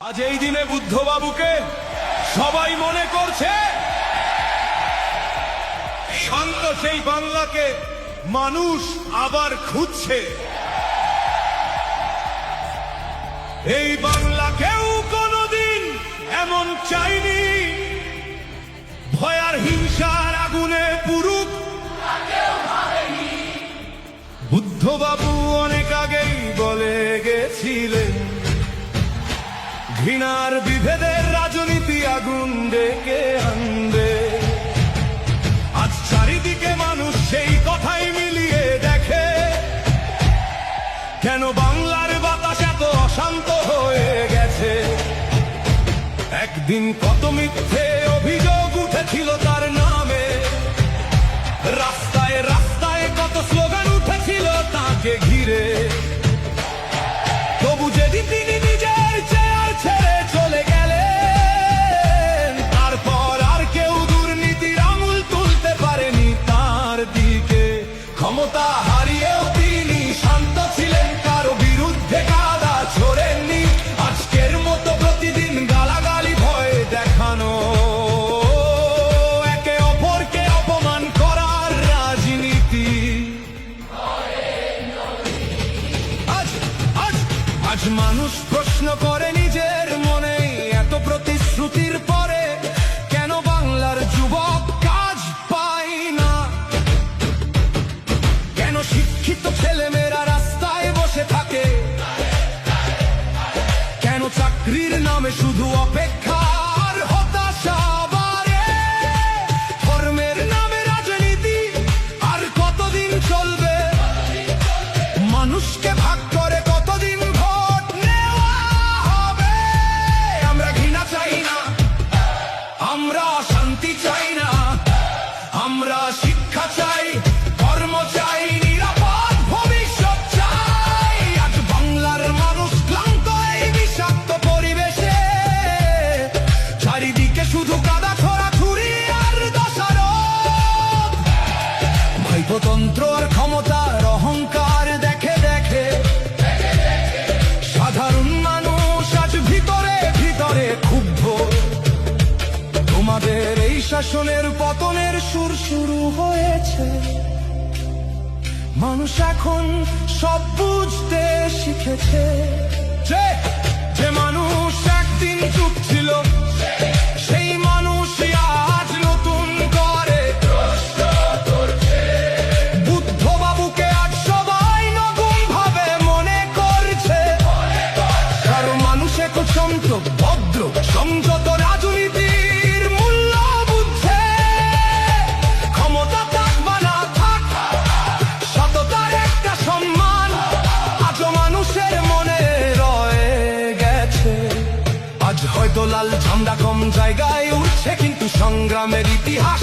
আজ এই দিনে বুদ্ধবাবুকে সবাই মনে করছে শান্ত সেই বাংলাকে মানুষ আবার খুঁজছে। এই বাংলাকেও কোনদিন এমন চাইনি ভয় আর হিংসার আগুনে পুরুক। বুদ্ধবাবু অনেক আগেই বলে গেছিলেন ঘৃণার বিভেদের রাজনীতি আগুন ডেকে আনবে। আজ চারিদিকে মানুষ সেই কথাই মিলিয়ে দেখে কেন বাংলার বাতাস এত অশান্ত হয়ে গেছে। একদিন কত মিথ্যে অভিযোগ উঠেছিল তার নামে, রাস্তায় রাস্তায় কত স্লোগান উঠেছিল তাকে ঘিরে। তবু যেদিন তিনি নিজের চেয়ার ছেড়ে চলে গেলেন, তারপর আর কেউ দুর্নীতির আঙুল তুলতে পারেনি তার দিকে। ক্ষমতা হারিয়েও তিনি শান্ত ছিলেন, কারো বিরুদ্ধে কাদা ছোড়েননি। আজকের মতো প্রতিদিন গালাগালি ভয় দেখানো, একে অপরকে অপমান করার রাজনীতি। আজ মানুষ প্রশ্ন করে নিজের মনে, এত প্রতিশ্রুতির পরে কেন বাংলার যুবক কাজ পায় না? কেন শিক্ষিত ছেলেমেয়েরা রাস্তায় বসে থাকে? কেন চাকরির নামে শুধু অপেক্ষার হতাশা বাড়ে? ধর্মের নামে রাজনীতি আর কতদিন চলবে? মানুষকে ভাগ করে কতদিন ভোট নেওয়া হবে? আমরা ঘৃণা চাই না, আমরা শান্তি চাই না, আমরা শিক্ষা চাই, কর্ম চাই, নিরাপদ ভবিষ্যৎ চাই। আজ বাংলার মানুষ ক্লান্ত এই বিষাক্ত পরিবেশে, চারিদিকে শুধু কাদা ছড়াছড়ি আর দোষারোপ। ভাইপোতন্ত্র আর ক্ষমতার অহংকার দেখে দেখে সাধারণ মানুষ আজ ভিতরে ভিতরে ক্ষুব্ধ। তোমাদের এই শাসনের পতনের সুর শুরু হয়েছে। মানুষ এখন সব বুঝতে শিখেছে। যে মানুষ একদিন চুপ ছিল, সেই মানুষ আজ নতুন করে প্রশ্ন করছে। বুদ্ধবাবুকে আজ সবাই নতুন ভাবে মনে করছে। কারণ মানুষ এখন শান্ত, ভদ্র, সংযত, রাজনীতির মূল্য বুঝছে। ক্ষমতা থাক বা না থাক, সততার একটা সম্মান আজও মানুষের মনে রয়ে গেছে। আজ হয়তো লাল ঝান্ডা কম জায়গায় উঠছে, কিন্তু সংগ্রামের ইতিহাস